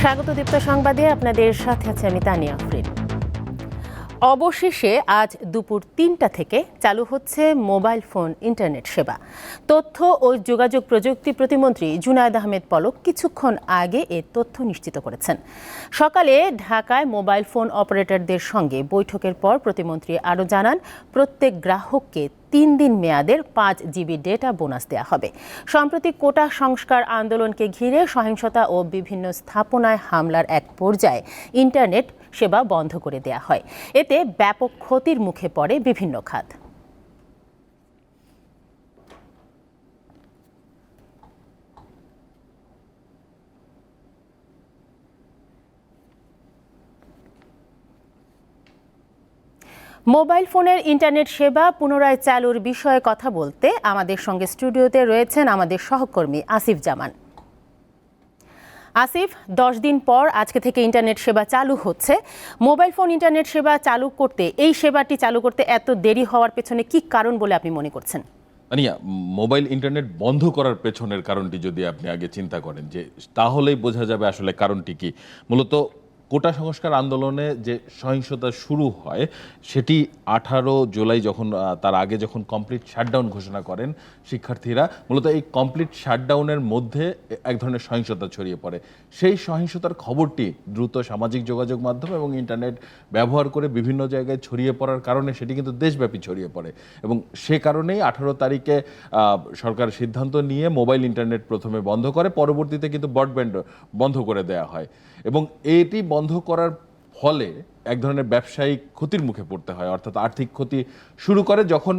স্বাগত দীপ্ত সংবাদে আপনাদের সাথে আছে আমি তানিয়া আফরিন। অবশেষে আজ দুপুর ৩টা থেকে চালু হচ্ছে মোবাইল ফোন ইন্টারনেট সেবা। তথ্য ও যোগাযোগ প্রযুক্তি প্রতিমন্ত্রী জুনায়েদ আহমেদ পলক কিছুক্ষণ আগে এ তথ্য নিশ্চিত করেছেন। সকালে ঢাকায় মোবাইল ফোন অপারেটরদের সঙ্গে বৈঠকের পর প্রতিমন্ত্রী আরও জানান, প্রত্যেক গ্রাহককে ৩ দিন মেয়াদের ৫ জিবি ডেটা বোনাস দেওয়া হবে। সম্প্রতি কোটা সংস্কার আন্দোলনকে ঘিরে সহিংসতা ও বিভিন্ন স্থাপনায় হামলার এক পর্যায়ে ইন্টারনেট সেবা বন্ধ করে দেয়া হয়। এতে ব্যাপক ক্ষতির মুখে পড়ে বিভিন্ন খাত। মোবাইল ফোনের ইন্টারনেট সেবা পুনরায় চালুর বিষয়ে কথা বলতে আমাদের সঙ্গে স্টুডিওতে রয়েছেন আমাদের সহকর্মী আসিফ জামান। আসিফ, 10 দিন পর আজকে থেকে ইন্টারনেট সেবা চালু হচ্ছে। মোবাইল ফোন ইন্টারনেট সেবা চালু করতে, এই সেবাটি চালু করতে এত দেরি হওয়ার পেছনে কি কারণ বলে আপনি মনে করছেন? আনিয়া, মোবাইল ইন্টারনেট বন্ধ করার পেছনের কারণটি যদি আপনি আগে চিন্তা করেন, যে তাহলেই বোঝা যাবে আসলে কারণটি কি। মূলত কোটা সংস্কার আন্দোলনে যে সহিংসতা শুরু হয় সেটি 18 জুলাই, যখন তার আগে যখন কমপ্লিট শাটডাউন ঘোষণা করেন শিক্ষার্থীরা, মূলত এই কমপ্লিট শাটডাউনের মধ্যে এক ধরনের সহিংসতা ছড়িয়ে পড়ে। সেই সহিংসতার খবরটি দ্রুত সামাজিক যোগাযোগ মাধ্যম এবং ইন্টারনেট ব্যবহার করে বিভিন্ন জায়গায় ছড়িয়ে পড়ার কারণে সেটি কিন্তু দেশব্যাপী ছড়িয়ে পড়ে, এবং সে কারণেই 18 তারিখে সরকার সিদ্ধান্ত নিয়ে মোবাইল ইন্টারনেট প্রথমে বন্ধ করে, পরবর্তীতে কিন্তু ব্রডব্যান্ড বন্ধ করে দেওয়া হয়। এবং এটি বন্ধ করার ফলে এক ধরনের ব্যবসায়িক ক্ষতির মুখে পড়তে হয়, অর্থাৎ আর্থিক ক্ষতি শুরু করে। যখন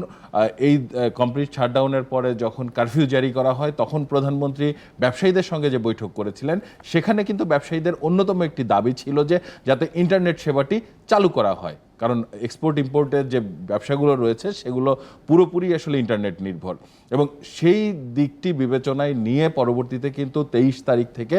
এই কমপ্লিট শাটডাউনের পরে যখন কারফিউ জারি করা হয়, তখন প্রধানমন্ত্রী ব্যবসায়ীদের সঙ্গে যে বৈঠক করেছিলেন, সেখানে কিন্তু ব্যবসায়ীদের অন্যতম একটি দাবি ছিল যে যাতে ইন্টারনেট সেবাটি চালু করা হয়, কারণ এক্সপোর্ট ইম্পোর্টের যে ব্যবসাগুলো রয়েছে সেগুলো পুরোপুরি আসলে ইন্টারনেট নির্ভর। এবং সেই দিকটি বিবেচনায় নিয়ে পরবর্তীতে কিন্তু 23 তারিখ থেকে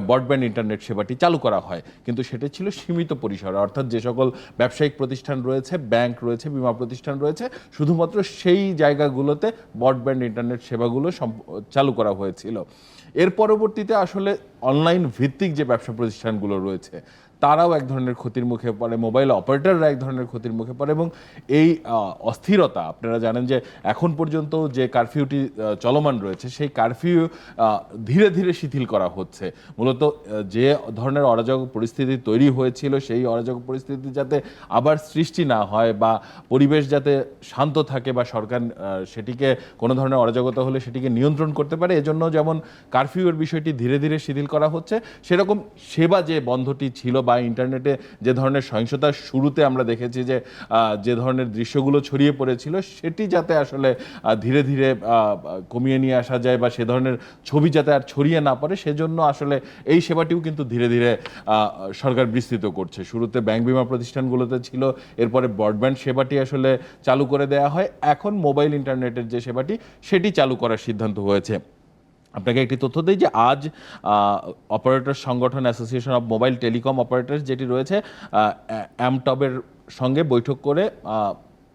ব্রডব্যান্ড ইন্টারনেট সেবাটি চালু করা হয়, কিন্তু সেটা ছিল সীমিত পরিসরে, অর্থাৎ যে সকল ব্যবসায়িক প্রতিষ্ঠান রয়েছে, ব্যাংক রয়েছে, বিমা প্রতিষ্ঠান রয়েছে, শুধুমাত্র সেই জায়গাগুলোতে ব্রডব্যান্ড ইন্টারনেট সেবাগুলো চালু করা হয়েছিল। এর পরবর্তীতে আসলে অনলাইন ভিত্তিক যে ব্যবসা প্রতিষ্ঠানগুলো রয়েছে তারাও এক ধরনের ক্ষতির মুখে পড়ে, মোবাইল অপারেটররা এক ধরনের ক্ষতির মুখে পড়ে। এবং এই অস্থিরতা, আপনারা জানেন যে এখন পর্যন্ত যে কারফিউটি চলমান রয়েছে, সেই কারফিউ ধীরে ধীরে শিথিল করা হচ্ছে। মূলত যে ধরনের অরাজক পরিস্থিতি তৈরি হয়েছিল, সেই অরাজক পরিস্থিতি যাতে আবার সৃষ্টি না হয়, বা পরিবেশ যাতে শান্ত থাকে, বা সরকার সেটিকে কোনো ধরনের অরাজকতা হলে সেটিকে নিয়ন্ত্রণ করতে পারে, এজন্য যেমন কারফিউয়ের বিষয়টি ধীরে ধীরে শিথিল করা হচ্ছে, সেরকম সেবা যে বন্ধটি ছিল বা ইন্টারনেটে যে ধরনের সহিংসতার শুরুতে আমরা দেখেছি যে ধরনের দৃশ্যগুলো ছড়িয়ে পড়েছিল, সেটি যাতে আসলে ধীরে ধীরে কমিয়ে নিয়ে আসা যায়, বা সে ধরনের ছবি যাতে আর ছড়িয়ে না পড়ে, সেজন্য আসলে এই সেবাটিও কিন্তু ধীরে ধীরে সরকার বিস্তৃত করছে। শুরুতে ব্যাংক বিমা প্রতিষ্ঠানগুলোতে ছিল, এরপরে ব্রডব্যান্ড সেবাটি আসলে চালু করে দেওয়া হয়, এখন মোবাইল ইন্টারনেটের যে সেবাটি সেটি চালু করার সিদ্ধান্ত হয়েছে। আপনাকে একটি তথ্য দিই যে আজ অপারেটর সংগঠন association of mobile telecom operators যেটি রয়েছে, অ্যামটবের সঙ্গে বৈঠক করে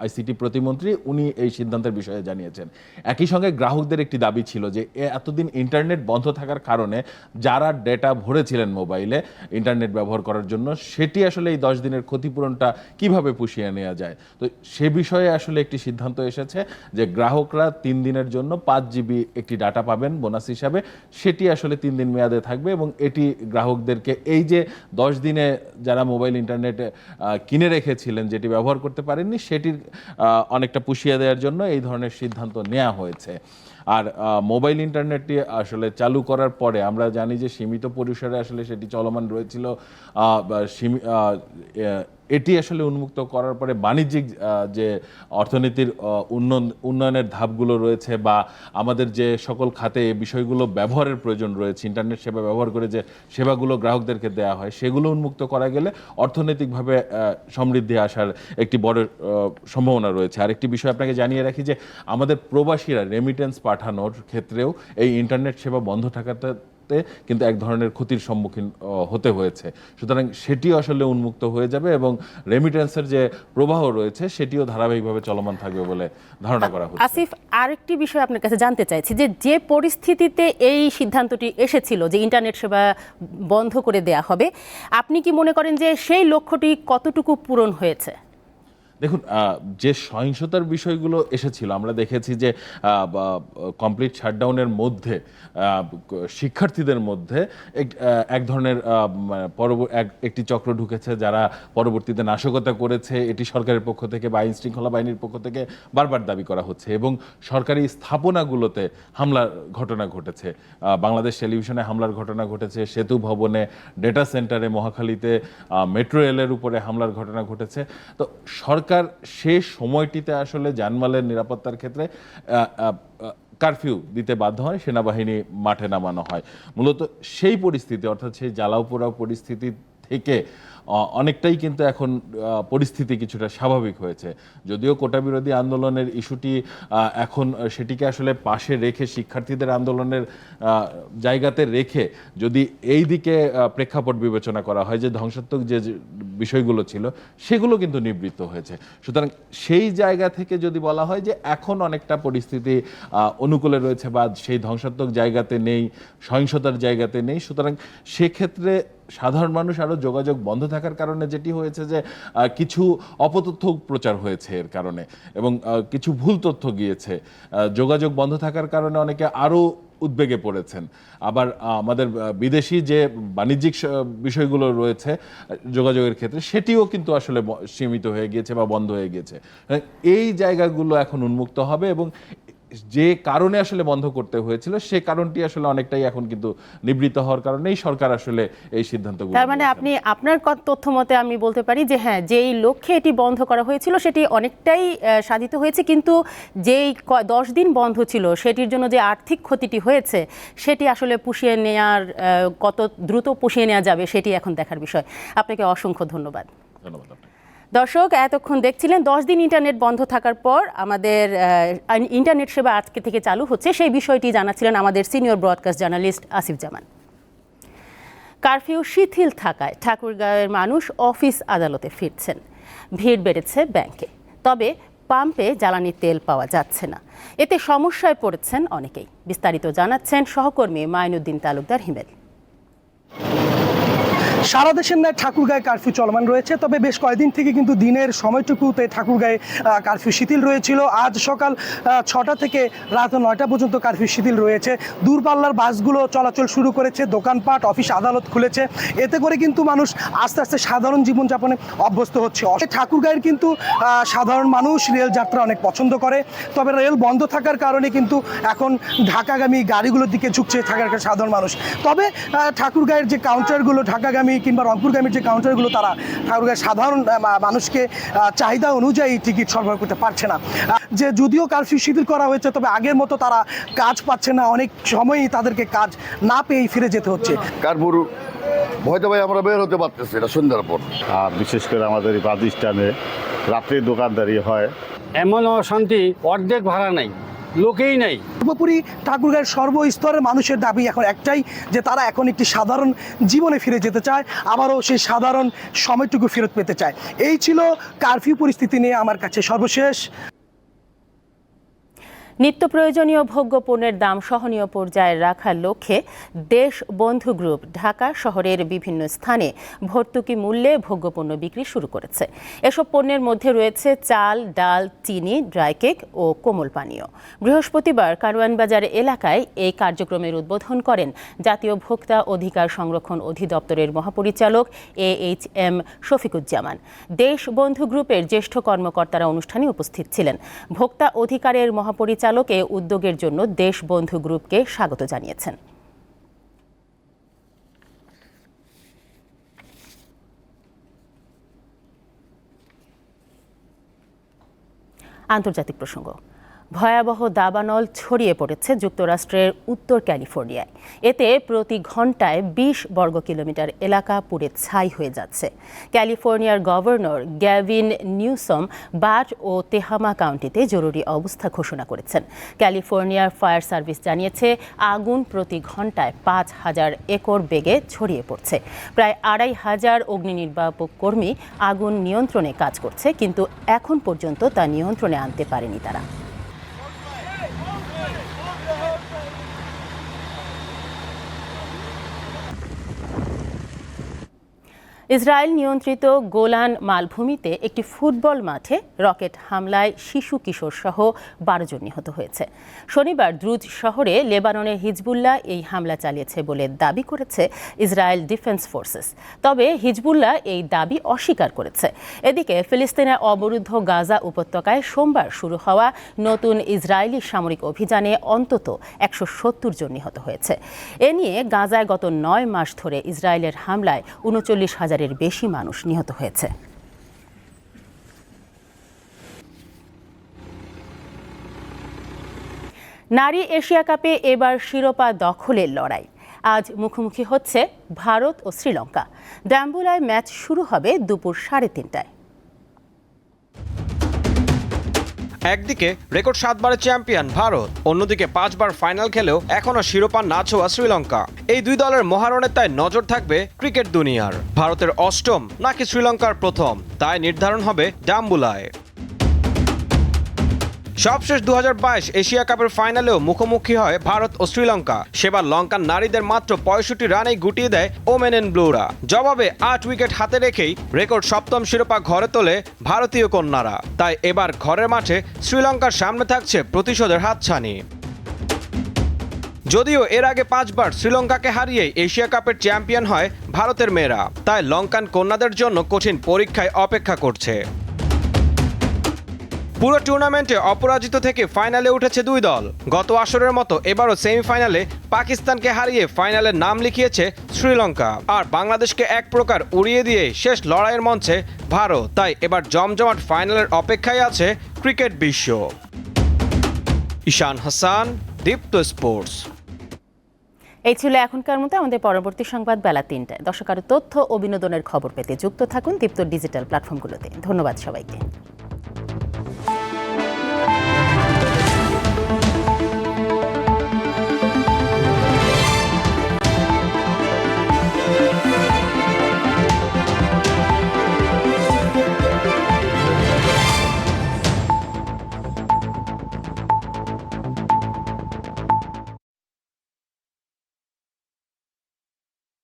আইসিটি প্রতিমন্ত্রী উনি এই সিদ্ধান্তের বিষয়ে জানিয়েছেন। একই সঙ্গে গ্রাহকদের একটি দাবি ছিল যে এতদিন ইন্টারনেট বন্ধ থাকার কারণে যারা ডেটা ভরেছিলেন মোবাইলে ইন্টারনেট ব্যবহার করার জন্য, সেটি আসলে এই 10 দিনের ক্ষতিপূরণটা কিভাবে পুষিয়ে নেওয়া যায়। তো সে বিষয়ে আসলে একটি সিদ্ধান্ত এসেছে যে গ্রাহকরা 3 দিনের জন্য 5 জিবি একটি ডাটা পাবেন বোনাস হিসাবে, সেটি আসলে 3 দিন মেয়াদে থাকবে, এবং এটি গ্রাহকদেরকে এই যে 10 দিনে যারা মোবাইল ইন্টারনেটে কিনে রেখেছিলেন, যেটি ব্যবহার করতে পারেননি, সেটির অনেকটা পুষিয়ে দেওয়ার জন্য এই ধরনের সিদ্ধান্ত নেওয়া হয়েছে। আর মোবাইল ইন্টারনেটটি আসলে চালু করার পরে আমরা জানি যে সীমিত পরিসরে আসলে সেটি চলমান রয়েছিল। এটি আসলে উন্মুক্ত করার পরে বাণিজ্যিক যে অর্থনীতির উন্নয়নের ধাপগুলো রয়েছে, বা আমাদের যে সকল খাতে এই বিষয়গুলো ব্যবহারের প্রয়োজন রয়েছে, ইন্টারনেট সেবা ব্যবহার করে যে সেবাগুলো গ্রাহকদেরকে দেওয়া হয়, সেগুলো উন্মুক্ত করা গেলে অর্থনৈতিকভাবে সমৃদ্ধি আসার একটি বড় সম্ভাবনা রয়েছে। আর একটি বিষয় আপনাকে জানিয়ে রাখি যে আমাদের প্রবাসীরা রেমিটেন্স পাঠানোর ক্ষেত্রেও এই ইন্টারনেট সেবা বন্ধ থাকাতে করতে কিন্তু এক ধরনের ক্ষতির সম্মুখীন হতে হয়েছে। সুতরাং সেটিও আসলে উন্মুক্ত হয়ে যাবে এবং রেমিটেন্সের যে প্রবাহ রয়েছে সেটিও ধারাবাহিকভাবে চলমান থাকবে বলে ধারণা করা হচ্ছে। আসিফ, আরেকটি বিষয় আপনার কাছে জানতে চাইছি যে পরিস্থিতিতে এই সিদ্ধান্তটি এসেছিল যে ইন্টারনেট সেবা বন্ধ করে দেয়া হবে, আপনি কি মনে করেন যে সেই লক্ষ্যটি কতটুকু পূরণ হয়েছে? দেখুন, যে সহিংসতার বিষয়গুলো এসেছিল আমরা দেখেছি যে কমপ্লিট শাটডাউনের মধ্যে শিক্ষার্থীদের মধ্যে এক ধরনের একটি চক্র ঢুকেছে যারা পরবর্তীতে নাশকতা করেছে, এটি সরকারের পক্ষ থেকে বা আইন শৃঙ্খলা বাহিনীর পক্ষ থেকে বারবার দাবি করা হচ্ছে এবং সরকারি স্থাপনাগুলোতে হামলার ঘটনা ঘটেছে। বাংলাদেশ টেলিভিশনে হামলার ঘটনা ঘটেছে, সেতু ভবনে, ডেটা সেন্টারে, মহাখালীতে, মেট্রো রেলের উপরে হামলার ঘটনা ঘটেছে। তো সরকার শেষ সময়টিতে আসলে জানমালের নিরাপত্তার ক্ষেত্রে কারফিউ দিতে বাধ্য হয়, সেনাবাহিনী মাঠে নামানো হয়। মূলত সেই পরিস্থিতি, অর্থাৎ সেই জ্বালাও পোড়াও পরিস্থিতি থেকে অনেকটাই কিন্তু এখন পরিস্থিতি কিছুটা স্বাভাবিক হয়েছে। যদিও কোটা বিরোধী আন্দোলনের ইস্যুটি এখন সেটিকে আসলে পাশে রেখে শিক্ষার্থীদের আন্দোলনের জায়গাতে রেখে যদি এই দিকে প্রেক্ষাপট বিবেচনা করা হয় যে ধ্বংসাত্মক যে বিষয়গুলো ছিল সেগুলো কিন্তু নিবৃত্ত হয়েছে। সুতরাং সেই জায়গা থেকে যদি বলা হয় যে এখন অনেকটা পরিস্থিতি অনুকূলে রয়েছে বা সেই ধ্বংসাত্মক জায়গাতে নেই, সহিংসতার জায়গাতে নেই, সুতরাং সেক্ষেত্রে সাধারণ মানুষ আরও যোগাযোগ বন্ধ থাকার কারণে যেটি হয়েছে যে কিছু অপতথ্য প্রচার হয়েছে এর কারণে এবং কিছু ভুল তথ্য গিয়েছে। যোগাযোগ বন্ধ থাকার কারণে অনেকে আরও উদ্বেগে পড়েছেন। আবার আমাদের বিদেশি যে বাণিজ্যিক বিষয়গুলো রয়েছে যোগাযোগের ক্ষেত্রে সেটিও কিন্তু আসলে সীমিত হয়ে গিয়েছে বা বন্ধ হয়ে গিয়েছে। এই জায়গাগুলো এখন উন্মুক্ত হবে এবং যে কারণে আসলে বন্ধ করতে হয়েছিল সে কারণটি আসলে অনেকটাই এখন কিন্তু নিবৃত্ত হওয়ার কারণেই সরকার আসলে এই সিদ্ধান্তগুলো। তার মানে আপনি আপনার তথ্য মতে আমি বলতে পারি যে হ্যাঁ, যেই লক্ষ্যে এটি বন্ধ করা হয়েছিল সেটি অনেকটাই সাধিত হয়েছে, কিন্তু যেই 10 দিন বন্ধ ছিল সেটির জন্য যে আর্থিক ক্ষতিটি হয়েছে সেটি আসলে পুষিয়ে নেওয়ার কত দ্রুত পুষিয়ে নেওয়া যাবে সেটি এখন দেখার বিষয়। আপনাকে অসংখ্য ধন্যবাদ। ধন্যবাদ। দর্শক, এতক্ষণ দেখছিলেন 10 দিন ইন্টারনেট বন্ধ থাকার পর আমাদের ইন্টারনেট সেবা আজকে থেকে চালু হচ্ছে, সেই বিষয়টি জানাচ্ছিলেন আমাদের সিনিয়র ব্রডকাস্ট জার্নালিস্ট আসিফ জামান। কারফিউ শিথিল থাকায় ঠাকুরগাঁওয়ের মানুষ অফিস আদালতে ফিরছেন, ভিড় বেড়েছে ব্যাংকে, তবে পাম্পে জ্বালানি তেল পাওয়া যাচ্ছে না, এতে সমস্যায় পড়েছেন অনেকেই। বিস্তারিত জানাচ্ছেন সহকর্মী মাইনুদ্দিন তালুকদার হিমেল। সারা দেশের ন্যায় ঠাকুরগাঁয়ে কারফিউ চলমান রয়েছে, তবে বেশ কয়েকদিন থেকে কিন্তু দিনের সময়টুকুতে ঠাকুরগাঁয়ে কারফিউ শিথিল রয়েছিল। আজ সকাল 6টা থেকে রাত 9টা পর্যন্ত কারফিউ শিথিল রয়েছে। দূরপাল্লার বাসগুলো চলাচল শুরু করেছে, দোকানপাট, অফিস আদালত খুলেছে, এতে করে কিন্তু মানুষ আস্তে আস্তে সাধারণ জীবনযাপনে অভ্যস্ত হচ্ছে। ঠাকুরগাঁয়ের কিন্তু সাধারণ মানুষ রেল যাত্রা অনেক পছন্দ করে, তবে রেল বন্ধ থাকার কারণে কিন্তু এখন ঢাকাগামী গাড়িগুলোর দিকে ঝুঁকছে থাকার সাধারণ মানুষ। তবে ঠাকুরগাঁয়ের যে কাউন্টারগুলো, ঢাকাগামী কিংবা রংপুরগামীর যে কাউন্টারগুলো, তারা ঠাকুরগাঁয়ের সাধারণ মানুষকে চাহিদা অনুযায়ী টিকিট সরবরাহ করতে পারছে না। যে যদিও কারফিউ শিথিল করা হয়েছে, তবে আগের মতো তারা কাজ পাচ্ছে না, অনেক সময়ই তাদেরকে কাজ না পেয়েই ফিরে যেতে হচ্ছে। কারফিউ ভয়তে ভাই আমরা বের হতে পারতেছি না সন্ধ্যার পর। আর বিশেষ করে আমাদের এই বাস স্ট্যান্ডে রাত্রে দোকানদারি হয়, এমন অশান্তি, অর্ধেক ভাড়া নাই, লোকেই নাই। সর্বোপরি ঠাকুরগাঁয়ের সর্বস্তরের মানুষের দাবি এখন একটাই, যে তারা এখন একটি সাধারণ জীবনে ফিরে যেতে চায়, আবারও সেই সাধারণ সময়টুকু ফেরত পেতে চায়। এই ছিল কারফিউ পরিস্থিতি নিয়ে আমার কাছে সর্বশেষ। নিত্য প্রয়োজনীয় ভোগ্যপণ্যের দাম সহনীয় পর্যায়ে রাখার লক্ষ্যে দেশ বন্ধু গ্রুপ ঢাকা শহরের বিভিন্ন স্থানে ভর্তুকি মূল্যে ভোগ্যপণ্য বিক্রি শুরু করেছে। এসব পণ্যের মধ্যে রয়েছে চাল, ডাল, চিনি, ড্রাই কেক ও কোমল পানীয়। বৃহস্পতিবার কারওয়ান বাজার এলাকায় এই কার্যক্রমের উদ্বোধন করেন জাতীয় ভোক্তা অধিকার সংরক্ষণ অধিদপ্তরের মহাপরিচালক AHM শফিকুজ্জামান। দেশ বন্ধু গ্রুপের জ্যেষ্ঠ কর্মকর্তারা অনুষ্ঠানে উপস্থিত ছিলেন। ভোক্তা অধিকারের মহাপরিচালক এ উদ্যোগের জন্য দেশ বন্ধু গ্রুপকে স্বাগত জানিয়েছেন। আন্তর্জাতিক প্রসঙ্গ। ভয়াবহ দাবানল ছড়িয়ে পড়েছে যুক্তরাষ্ট্রের উত্তর ক্যালিফোর্নিয়ায়। এতে প্রতি ঘন্টায় ২০ বর্গ কিলোমিটার এলাকা পুড়ে ছাই হয়ে যাচ্ছে। ক্যালিফোর্নিয়ার গভর্নর গ্যাভিন নিউসম বাট ও তেহামা কাউন্টিতে জরুরি অবস্থা ঘোষণা করেছেন। ক্যালিফোর্নিয়ার ফায়ার সার্ভিস জানিয়েছে আগুন প্রতি ঘন্টায় ৫,০০০ একর বেগে ছড়িয়ে পড়ছে। প্রায় ২৫০০ অগ্নি নির্বাপক কর্মী আগুন নিয়ন্ত্রণে কাজ করছে, কিন্তু এখন পর্যন্ত তা নিয়ন্ত্রণে আনতে পারেনি তারা। ইসরায়েল নিয়ন্ত্রিত গোলান মালভূমিতে একটি ফুটবল মাঠে রকেট হামলায় শিশু কিশোর সহ ১২ জন নিহত হয়েছে। শনিবার দ্রুজ শহরে লেবাননের হিজবুল্লাহ এই হামলা চালিয়েছে বলে দাবি করেছে ইসরায়েল ডিফেন্স ফোর্সেস। তবে হিজবুল্লাহ এই দাবি অস্বীকার করেছে। এদিকে ফিলিস্তিনের অবরুদ্ধ গাজা উপত্যকায় সোমবার শুরু হওয়া নতুন ইসরায়েলি সামরিক অভিযানে অন্তত ১৭০ জন নিহত হয়েছে। এ নিয়ে গাজায় গত ৯ মাস ধরে ইসরায়েলের হামলায় ৩৯,০০০ এর বেশি মানুষ নিহত হয়েছে। নারী এশিয়া কাপে এবার শিরোপা দখলের লড়াই। আজ মুখোমুখি হচ্ছে ভারত ও শ্রীলঙ্কা। ডাম্বুলায় ম্যাচ শুরু হবে দুপুর ৩:৩০টায়। একদিকে রেকর্ড 7 বারের চ্যাম্পিয়ন ভারত, অন্যদিকে 5 বার ফাইনাল খেলেও এখনো শিরোপা না ছোঁয়া শ্রীলঙ্কা। এই দুই দলের মহারণে তাই নজর থাকবে ক্রিকেট দুনিয়ার। ভারতের অষ্টম নাকি শ্রীলঙ্কার প্রথম, তাই নির্ধারণ হবে ডাম্বুলায়। সবশেষ ২০২২ এশিয়া কাপের ফাইনালেও মুখোমুখি হয় ভারত ও শ্রীলঙ্কা। সেবার লঙ্কান নারীদের মাত্র ৬৫ রানেই গুটিয়ে দেয় ওমেন ইন ব্লুরা। জবাবে ৮ উইকেট হাতে রেখেই রেকর্ড সপ্তম শিরোপা ঘরে তোলে ভারতীয় কন্যারা। তাই এবার ঘরের মাঠে শ্রীলঙ্কার সামনে থাকছে প্রতিশোধের হাতছানি। যদিও এর আগে 5 বার শ্রীলঙ্কাকে হারিয়ে এশিয়া কাপের চ্যাম্পিয়ন হয় ভারতের মেয়েরা, তাই লঙ্কান কন্যাদের জন্য কঠিন পরীক্ষায় অপেক্ষা করছে। পুরো টুর্নামেন্টে অপরাজিত থেকে ফাইনালে উঠেছে দুই দল। গত আসরের মতো এবারও সেমিফাইনালে পাকিস্তানকে হারিয়ে ফাইনালে নাম লিখিয়েছে শ্রীলঙ্কা। আর বাংলাদেশকে এক প্রকার উড়িয়ে দিয়ে শেষ লড়াইয়ের মঞ্চে ভারত। তাই এবার জমজমাট ফাইনালের অপেক্ষায় আছে ক্রিকেট বিশ্ব। ঈশান হাসান, দীপ্ত স্পোর্টস। এই ছিল এখনকার মতো। আমাদের পরবর্তী সংবাদ বেলা ৩টায়। দর্শক, আরও তথ্য ও বিনোদনের খবর পেতে যুক্ত থাকুন দীপ্ত ডিজিটাল প্ল্যাটফর্মগুলোতে। ধন্যবাদ সবাইকে।